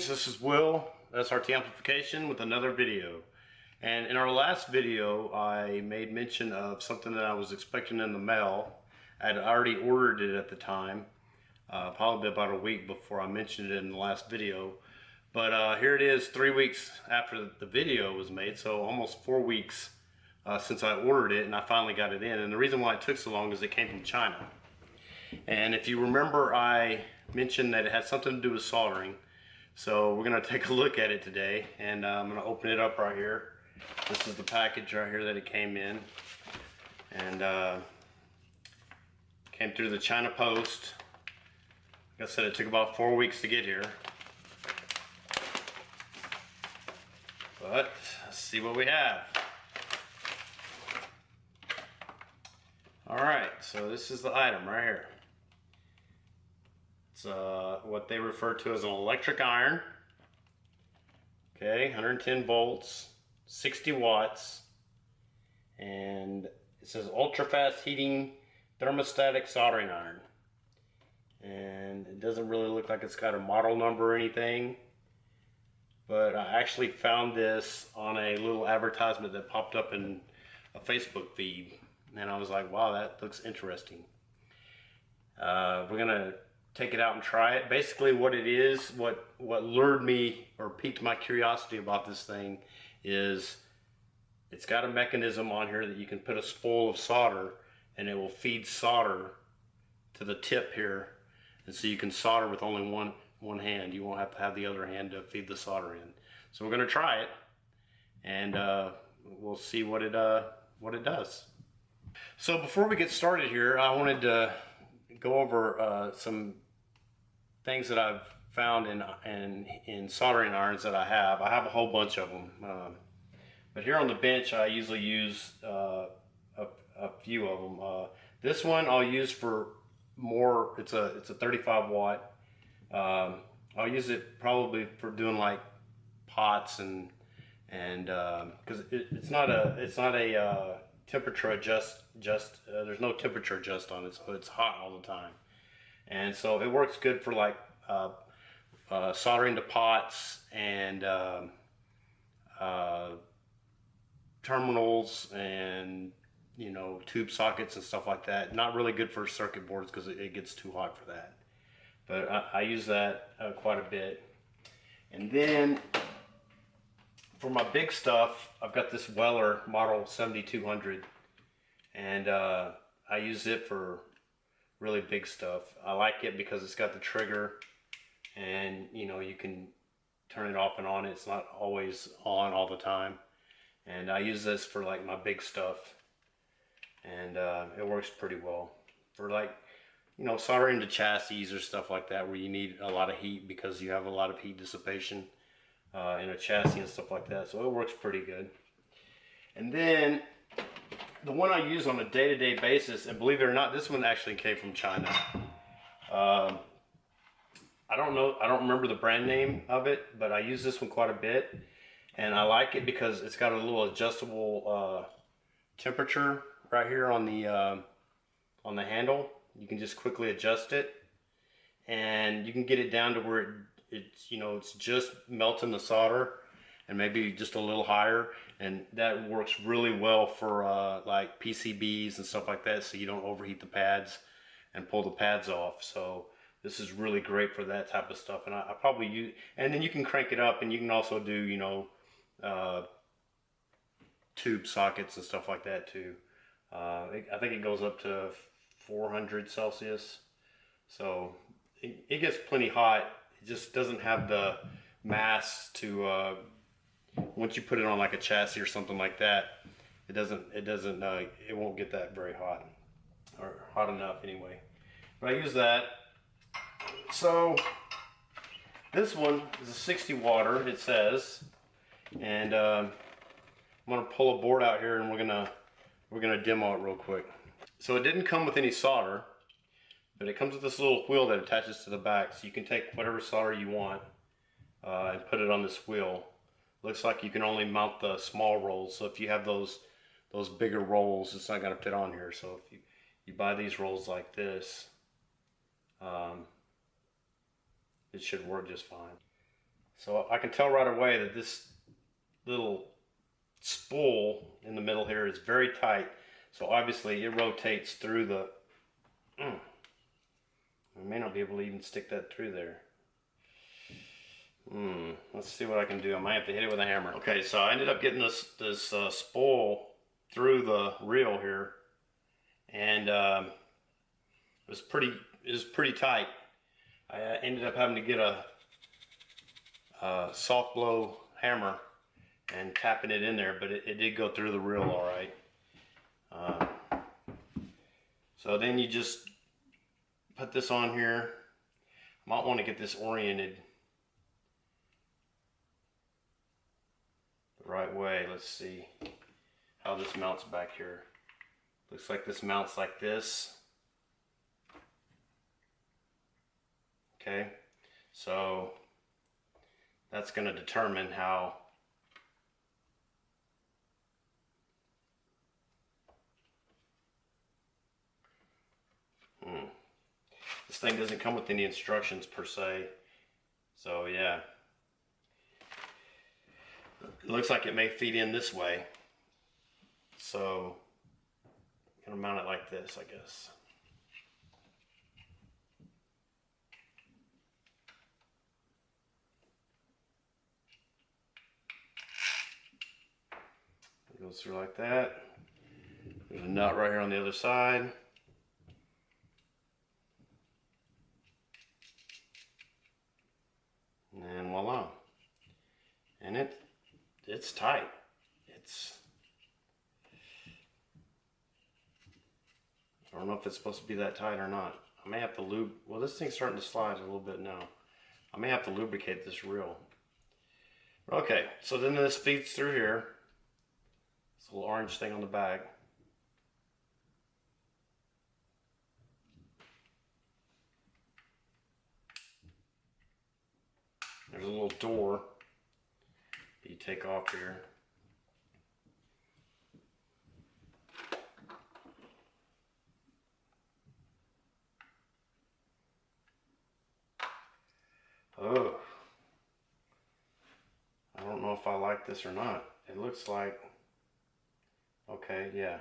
Greetings, this is Will, SRT Amplification, with another video. And in our last video, I made mention of something that I was expecting in the mail. I had already ordered it at the time, probably about a week before I mentioned it in the last video. But here it is 3 weeks after the video was made, so almost 4 weeks since I ordered it, and I finally got it in. And the reason why it took so long is it came from China. And if you remember, I mentioned that it had something to do with soldering. So we're going to take a look at it today, and I'm going to open it up right here. This is the package right here that it came in, and came through the China Post. Like I said, it took about 4 weeks to get here, but let's see what we have. Alright, so this is the item right here. It's what they refer to as an electric iron. Okay, 110 volts, 60 watts, and it says ultra fast heating thermostatic soldering iron. And it doesn't really look like it's got a model number or anything, but I actually found this on a little advertisement that popped up in a Facebook feed, and I was like, wow, that looks interesting. We're gonna take it out and try it. Basically what it is, what lured me or piqued my curiosity about this thing is it's got a mechanism on here that you can put a spool of solder and it will feed solder to the tip here, and so you can solder with only one hand. You won't have to have the other hand to feed the solder in. So we're going to try it, and we'll see what it does. So before we get started here, I wanted to go over some things that I've found in soldering irons that I have. I have a whole bunch of them, but here on the bench I usually use a few of them. This one I'll use for more. It's a 35 watt. I'll use it probably for doing like pots and because it's not a temperature adjust. There's no temperature adjust on it, so it's hot all the time, and so it works good for like soldering to pots and terminals and tube sockets and stuff like that. Not really good for circuit boards because it gets too hot for that, but I use that quite a bit. And then for my big stuff, I've got this Weller model 7200, and I use it for really big stuff. I like it because it's got the trigger, and you can turn it off and on. It's not always on all the time, and I use this for like my big stuff, and it works pretty well for like soldering to chassis or stuff like that, where you need a lot of heat because you have a lot of heat dissipation in a chassis and stuff like that. So it works pretty good. And then the one I use on a day-to-day basis, and believe it or not, this one actually came from China. I don't remember the brand name of it, but I use this one quite a bit, and I like it because it's got a little adjustable temperature right here on the handle. You can just quickly adjust it, and you can get it down to where it's just melting the solder, and maybe just a little higher, and that works really well for like PCBs and stuff like that, so you don't overheat the pads and pull the pads off. So this is really great for that type of stuff, and I probably use, and then you can crank it up, and you can also do tube sockets and stuff like that too. I think it goes up to 400 Celsius, so it gets plenty hot. It just doesn't have the mass to once you put it on like a chassis or something like that, it won't get that very hot, or hot enough anyway. But I use that. So this one is a 60 watter, it says, and I'm gonna pull a board out here, and we're gonna demo it real quick. So it didn't come with any solder, but it comes with this little wheel that attaches to the back, so you can take whatever solder you want and put it on this wheel. Looks like you can only mount the small rolls, so if you have those bigger rolls, it's not going to fit on here. So if you buy these rolls like this, it should work just fine. So I can tell right away that this little spool in the middle here is very tight. So obviously it rotates through the... I may not be able to even stick that through there. Let's see what I can do. I might have to hit it with a hammer. Okay, so I ended up getting this spool through the reel here, and it was pretty tight. I ended up having to get a soft blow hammer and tapping it in there, but it did go through the reel all right. So then you just put this on here. Might want to get this oriented the right way. Let's see how this mounts back here. Looks like this mounts like this. Okay, so that's going to determine how this thing doesn't come with any instructions per se, so yeah, it looks like it may feed in this way, so I'm going to mount it like this, I guess. It goes through like that. There's a nut right here on the other side. And voila. And it's tight. I don't know if it's supposed to be that tight or not. I may have to lube. Well, this thing's starting to slide a little bit now. I may have to lubricate this reel. Okay, so then this feeds through here. This little orange thing on the back. There's a little door that you take off here. Oh, I don't know if I like this or not. It looks like, okay, yeah.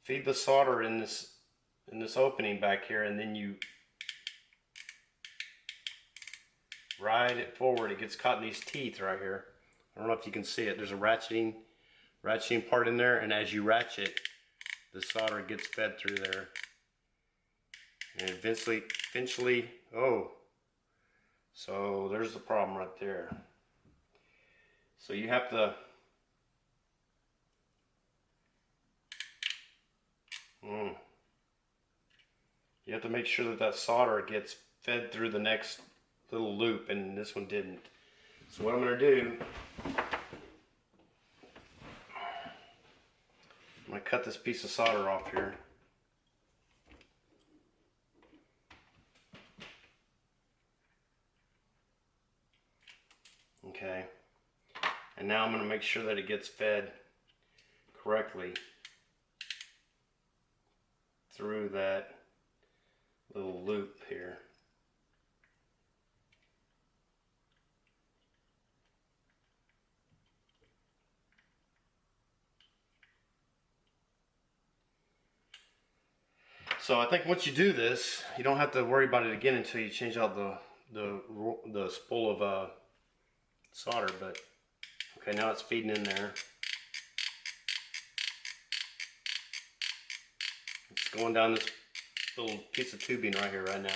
Feed the solder in this opening back here, and then you ride it forward. It gets caught in these teeth right here. I don't know if you can see it. There's a ratcheting part in there, and as you ratchet, the solder gets fed through there. And eventually, oh, so there's the problem right there. So you have to make sure that solder gets fed through the next little loop, and this one didn't. So what I'm going to do, I'm going to cut this piece of solder off here. Okay, and now I'm going to make sure that it gets fed correctly through that little loop here. So I think once you do this, you don't have to worry about it again until you change out the spool of solder. But okay, now it's feeding in there. It's going down this little piece of tubing right here right now.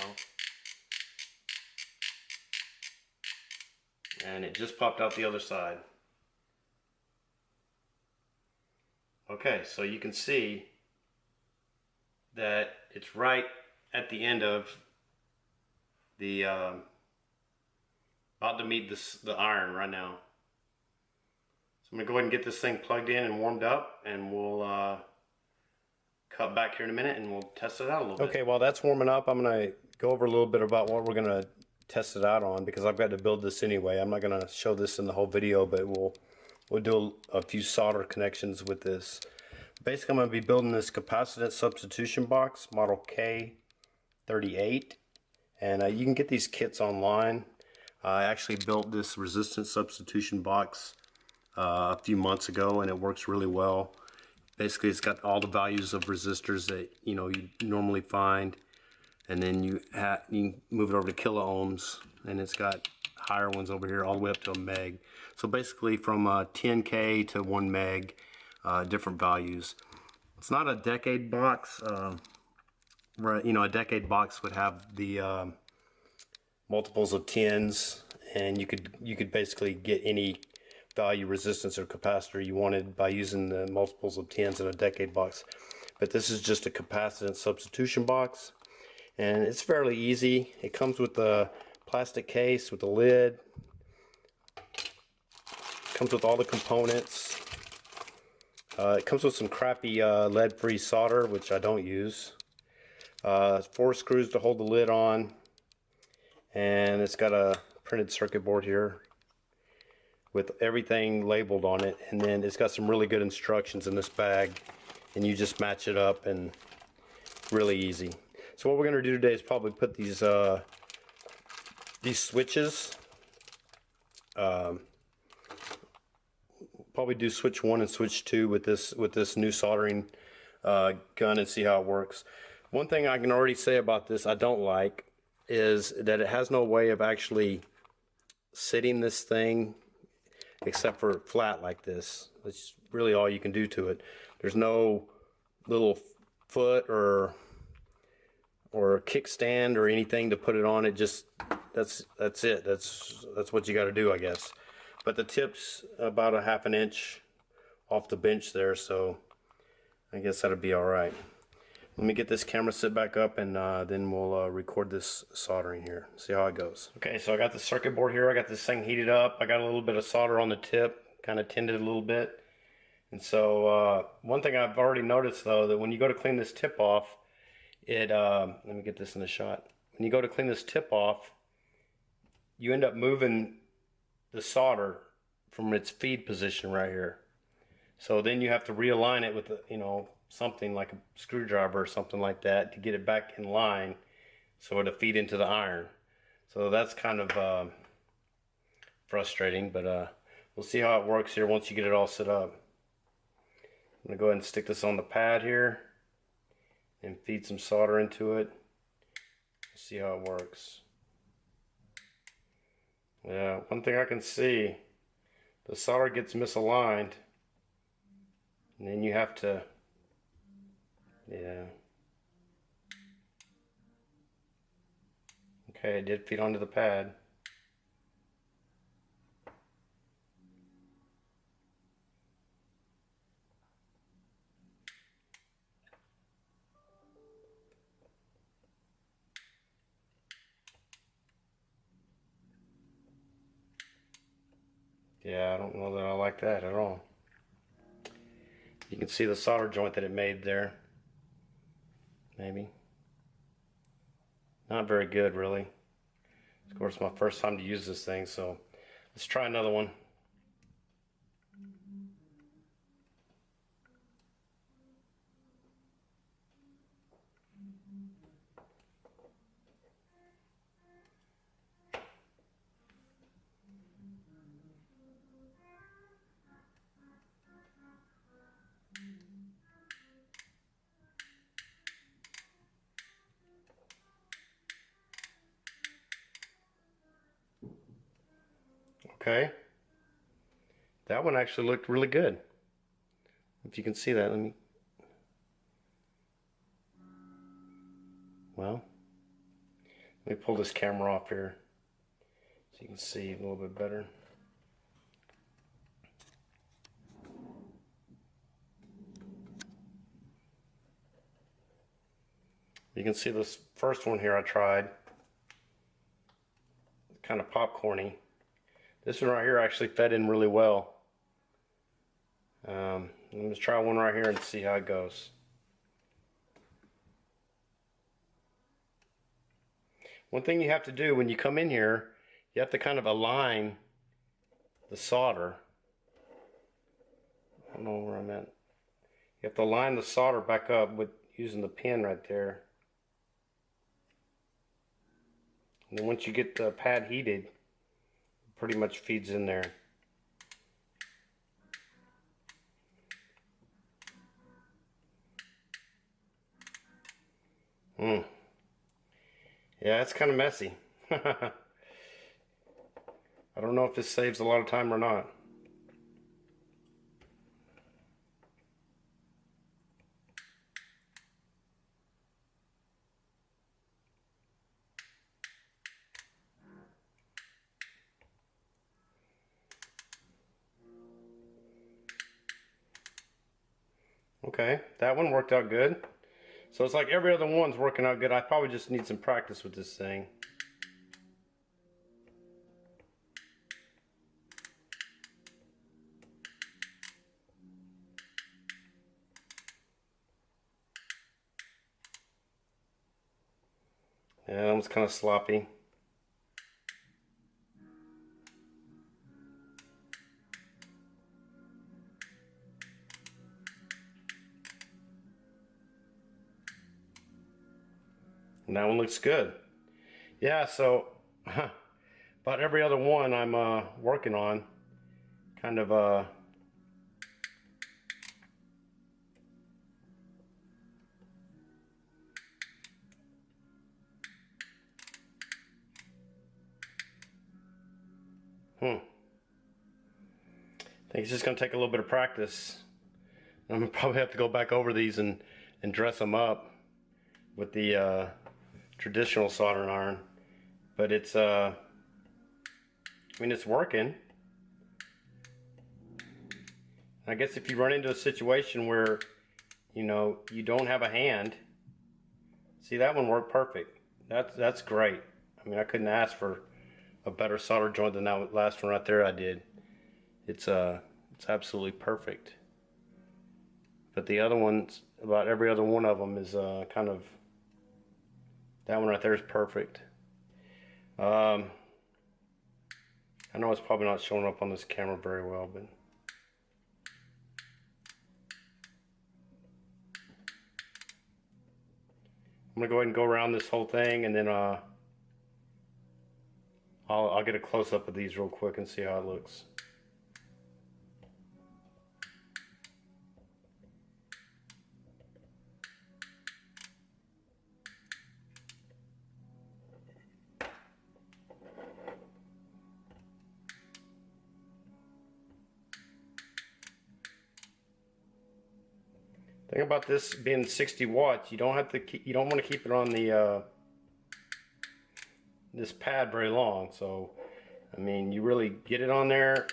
And it just popped out the other side. Okay, so you can see that it's right at the end of the about to meet the iron right now. So I'm gonna go ahead and get this thing plugged in and warmed up, and we'll cut back here in a minute and we'll test it out a little bit. Okay, while that's warming up, I'm gonna go over a little bit about what we're gonna test it out on, because I've got to build this anyway. I'm not gonna show this in the whole video, but we'll do a few solder connections with this. Basically, I'm going to be building this capacitance substitution box, model K38, and you can get these kits online. I actually built this resistance substitution box a few months ago, and it works really well. Basically, it's got all the values of resistors that you normally find, and then you can move it over to kilo ohms, and it's got higher ones over here all the way up to a meg. So basically, from 10K to 1 meg, different values. It's not a decade box. Where a decade box would have the multiples of 10s, and you could basically get any value resistance or capacitor you wanted by using the multiples of 10s in a decade box. But this is just a capacitance substitution box, and it's fairly easy. It comes with a plastic case with a lid. Comes with all the components. It comes with some crappy lead-free solder, which I don't use. 4 screws to hold the lid on, and it's got a printed circuit board here with everything labeled on it, and then it's got some really good instructions in this bag, and you just match it up, and really easy. So what we're going to do today is probably put these switches, probably do switch 1 and switch 2 with this new soldering gun, and see how it works. One thing I can already say about this I don't like is that it has no way of actually sitting this thing except for flat like this. That's really all you can do to it. There's no little foot or kickstand or anything to put it on. It just that's it. That's what you got to do, I guess. But the tip's about a ½ inch off the bench there, so I guess that'll be all right. Let me get this camera set back up, and then we'll record this soldering here. See how it goes. Okay, so I got the circuit board here. I got this thing heated up. I got a little bit of solder on the tip, kind of tinned it a little bit. And so one thing I've already noticed, though, that when you go to clean this tip off, let me get this in the shot. When you go to clean this tip off, you end up moving the solder from its feed position right here. So then you have to realign it with something like a screwdriver or something like that to get it back in line so it'll feed into the iron. So that's kind of frustrating, but we'll see how it works here once you get it all set up. I'm going to go ahead and stick this on the pad here and feed some solder into it. See how it works. Yeah, one thing I can see, the solder gets misaligned, and then you have to, yeah. Okay, it did feed onto the pad. Yeah, I don't know that I like that at all. You can see the solder joint that it made there. Maybe. Not very good, really. Of course, my first time to use this thing, so let's try another one. Okay, that one actually looked really good. If you can see that, let me pull this camera off here so you can see a little bit better. You can see this first one here I tried, kind of popcorny. This one right here actually fed in really well. Let me just try one right here and see how it goes. One thing you have to do when you come in here, you have to kind of align the solder. I don't know where I'm at. You have to line the solder back up with using the pin right there. And then once you get the pad heated, pretty much feeds in there. Yeah, it's kind of messy. I don't know if this saves a lot of time or not. Okay, that one worked out good. So it's like every other one's working out good. I probably just need some practice with this thing. Yeah, that one's kind of sloppy. And that one looks good. Yeah, so about every other one I'm working on, kind of I think it's just going to take a little bit of practice. I'm going to probably have to go back over these and dress them up with the traditional soldering iron. But it's, I mean, it's working. I guess if you run into a situation where, you know, you don't have a hand, see, that one worked perfect. That's great. I mean, I couldn't ask for a better solder joint than that last one right there I did. It's absolutely perfect. But the other ones, about every other one of them is kind of, that one right there is perfect. I know it's probably not showing up on this camera very well, but I'm gonna go ahead and go around this whole thing, and then I'll get a close-up of these real quick and see how it looks. Thing about this being 60 watts, you don't want to keep it on the this pad very long. So I mean, you really get it on there,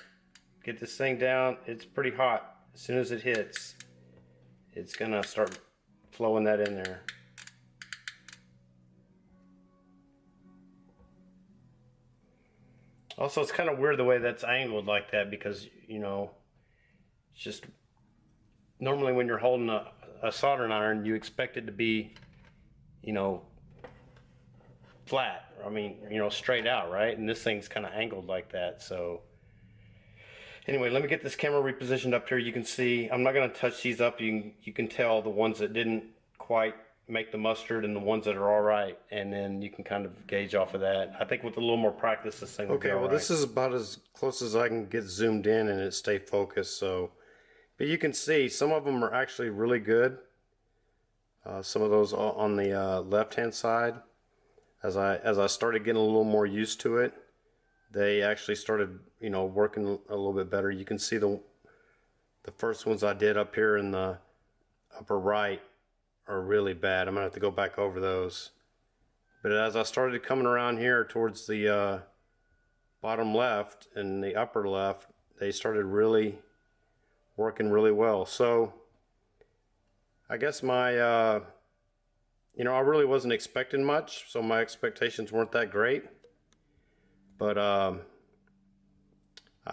get this thing down. It's pretty hot. As soon as it hits, it's gonna start flowing that in there. Also, it's kind of weird the way that's angled like that, because, you know, it's just normally when you're holding a soldering iron, you expect it to be, you know, flat. I mean, you know, straight out, right? And this thing's kind of angled like that. So anyway, let me get this camera repositioned up here. You can see I'm not going to touch these up. You can tell the ones that didn't quite make the mustard and the ones that are all right, and then you can kind of gauge off of that. I think with a little more practice, this thing will be all right. Okay, well, this is about as close as I can get zoomed in and it stay focused. So, but you can see some of them are actually really good. Some of those on the left-hand side, as I started getting a little more used to it, they actually started, you know, working a little bit better. You can see the first ones I did up here in the upper right are really bad. I'm gonna have to go back over those. But as I started coming around here towards the bottom left and the upper left, they started really working really well. So I guess my you know, I really wasn't expecting much, so my expectations weren't that great. But I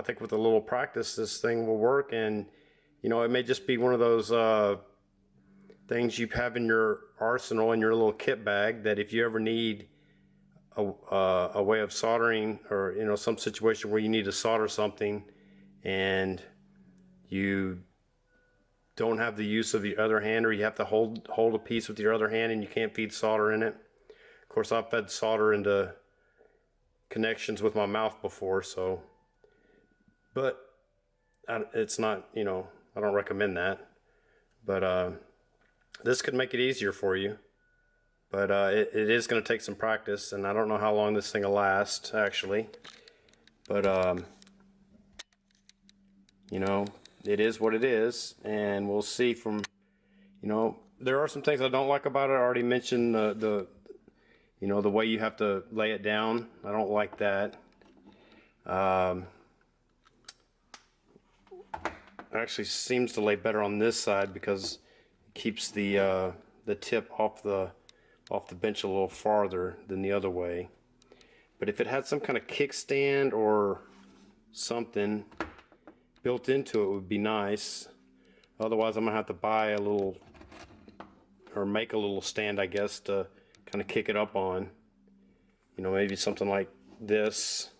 think with a little practice, this thing will work. And, you know, it may just be one of those things you have in your arsenal, in your little kit bag, that if you ever need a way of soldering, or, you know, some situation where you need to solder something and you don't have the use of the other hand, or you have to hold a piece with your other hand and you can't feed solder in it. Of course, I've fed solder into connections with my mouth before, so but it's not, you know, I don't recommend that. But this could make it easier for you. But it is going to take some practice, and I don't know how long this thing will last, actually. But, you know, it is what it is, and we'll see from, you know, there are some things I don't like about it. I already mentioned you know, the way you have to lay it down. I don't like that. Actually seems to lay better on this side because it keeps the tip off the bench a little farther than the other way. But if it had some kind of kickstand or something built into it, would be nice. Otherwise, I'm gonna have to buy a little, or make a little stand, I guess, to kind of kick it up on. You know, maybe something like this.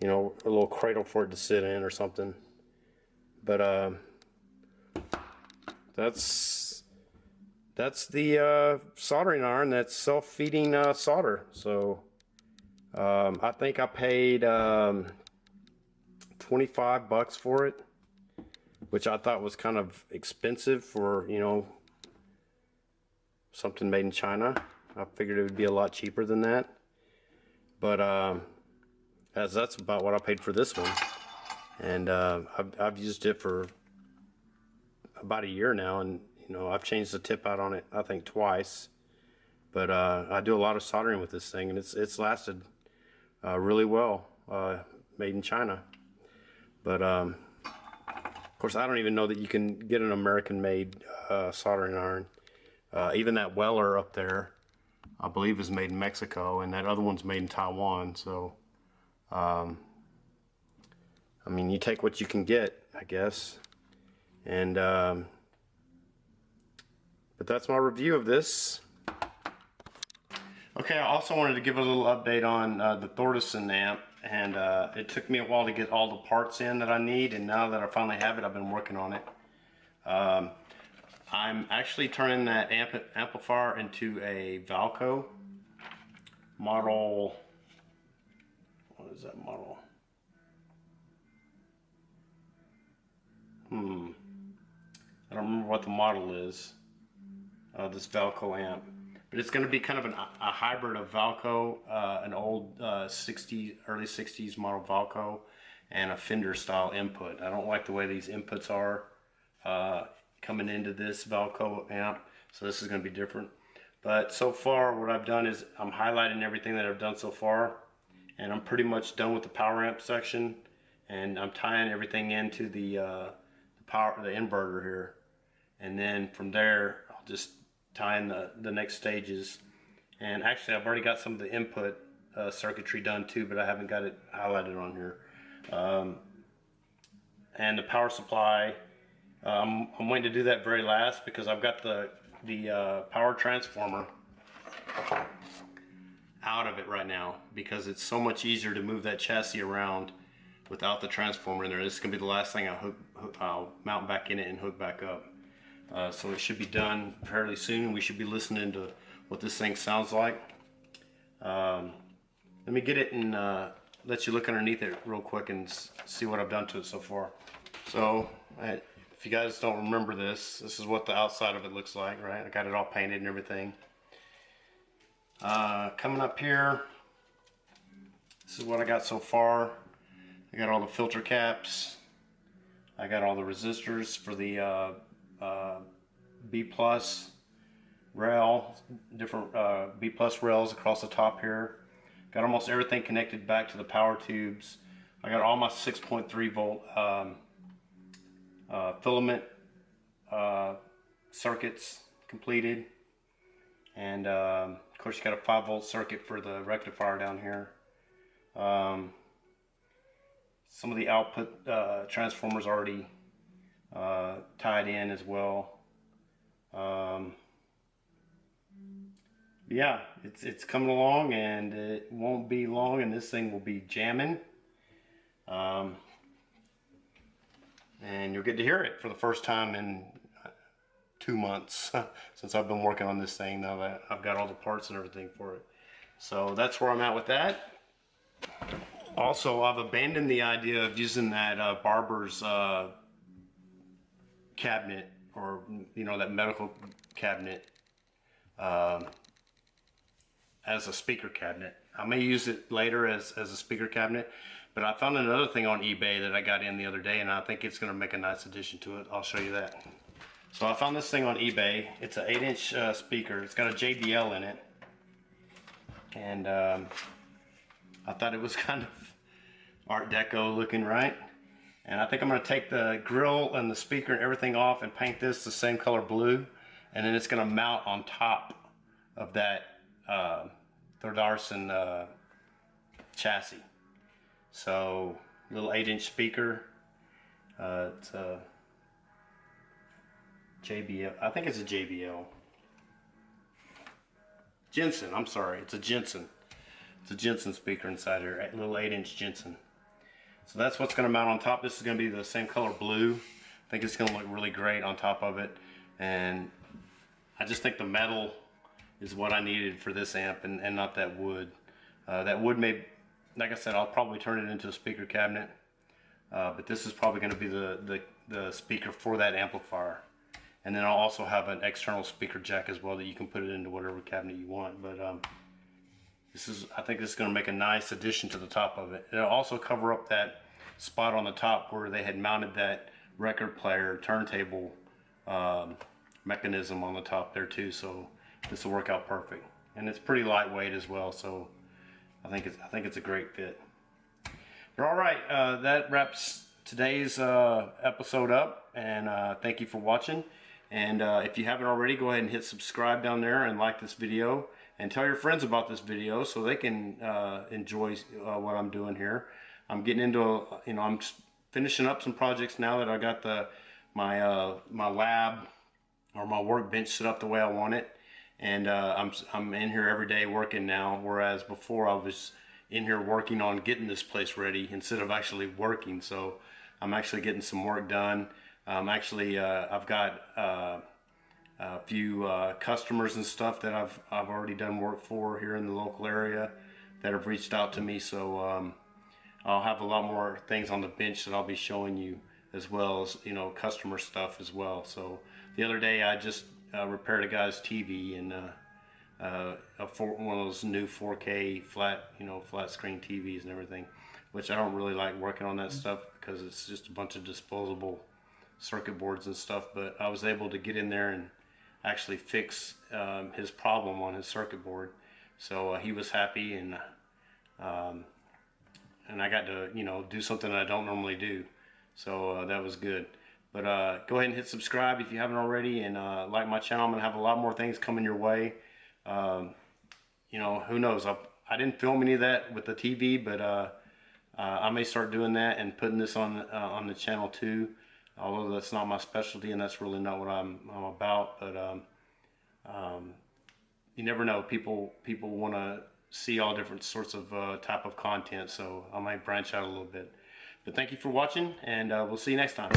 You know, a little cradle for it to sit in or something. But that's the soldering iron that's self-feeding solder. So I think I paid $25 for it, which I thought was kind of expensive for, you know, something made in China. I figured it would be a lot cheaper than that. But as that's about what I paid for this one. And I've used it for about a year now, and you know, I've changed the tip out on it I think twice. But I do a lot of soldering with this thing, and it's lasted really well. Made in China. But of course, I don't even know that you can get an American-made soldering iron. Even that Weller up there, I believe, is made in Mexico, and that other one's made in Taiwan. So I mean, you take what you can get, I guess. And but that's my review of this. Okay, I also wanted to give a little update on the Thor Tusen amp, and it took me a while to get all the parts in that I need, and now that I finally have it, I've been working on it. I'm actually turning that amplifier into a Valco model. What is that model? I don't remember what the model is, this Valco amp. But it's going to be kind of a hybrid of Valco, an old early 60s model Valco, and a Fender style input. I don't like the way these inputs are coming into this Valco amp, so this is going to be different. But so far what I've done is I'm highlighting everything that I've done so far, and I'm pretty much done with the power amp section, and I'm tying everything into the inverter here, and then from there I'll just tie in the next stages. And actually I've already got some of the input circuitry done too, but I haven't got it highlighted on here. And the power supply, I'm waiting to do that very last because I've got the power transformer out of it right now because it's so much easier to move that chassis around without the transformer in there. This is going to be the last thing I'll mount back in it and hook back up. So it should be done fairly soon. We should be listening to what this thing sounds like. Let me get it and let you look underneath it real quick and see what I've done to it so far. So if you guys don't remember this is what the outside of it looks like, right? I got it all painted and everything. Coming up here, this is what I got so far. I got all the filter caps. I got all the resistors for the B plus rail, different B plus rails across the top here. Got almost everything connected back to the power tubes. I got all my 6.3 volt filament circuits completed, and of course you got a 5-volt circuit for the rectifier down here. Some of the output transformers already tied in as well. Yeah, it's coming along, and it won't be long and this thing will be jamming. And you'll get to hear it for the first time in 2 months since I've been working on this thing, now that I've got all the parts and everything for it. So that's where I'm at with that. Also, I've abandoned the idea of using that barber's cabinet, or that medical cabinet, as a speaker cabinet. I may use it later as a speaker cabinet, but I found another thing on eBay that I got in the other day, and I think it's going to make a nice addition to it. I'll show you that. So I found this thing on eBay. It's an 8-inch speaker. It's got a JBL in it, and I thought it was kind of Art Deco looking, right? And I think I'm going to take the grill and the speaker and everything off and paint this the same color blue, and then it's going to mount on top of that Thor Tusen chassis. So little 8-inch speaker. It's a JBL. I think it's a JBL. Jensen. I'm sorry. It's a Jensen. It's a Jensen speaker inside here. A little 8-inch Jensen. So that's what's going to mount on top. This is going to be the same color blue. I think it's going to look really great on top of it. And I just think the metal is what I needed for this amp, and not that wood. That wood may, like I said, I'll probably turn it into a speaker cabinet. But this is probably going to be the speaker for that amplifier. And then I'll also have an external speaker jack as well that you can put it into whatever cabinet you want. But I think this is going to make a nice addition to the top of it. It'll also cover up that spot on the top where they had mounted that record player turntable mechanism on the top there too. So this will work out perfect, and it's pretty lightweight as well. So I think it's a great fit. But all right, that wraps today's episode up, and thank you for watching. And if you haven't already, go ahead and hit subscribe down there and like this video, and tell your friends about this video so they can enjoy what I'm doing here. I'm getting into, I'm finishing up some projects now that I got my lab or my workbench set up the way I want it, and I'm in here every day working now, whereas before I was in here working on getting this place ready instead of actually working. So I'm actually getting some work done. I've got a few customers and stuff that I've already done work for here in the local area that have reached out to me. So I'll have a lot more things on the bench that I'll be showing you, as well as customer stuff as well. So the other day I just repaired a guy's TV, and one of those new 4K flat screen TVs and everything, which I don't really like working on that stuff because it's just a bunch of disposable circuit boards and stuff. But I was able to get in there and actually fix his problem on his circuit board, so he was happy, and I got to do something that I don't normally do, so that was good. But go ahead and hit subscribe if you haven't already, and like my channel. I'm gonna have a lot more things coming your way. Who knows, I didn't film any of that with the TV, but I may start doing that and putting this on the channel too, although that's not my specialty and that's really not what I'm about. But you never know, people want to see all different sorts of type of content, so I might branch out a little bit. But thank you for watching, and we'll see you next time.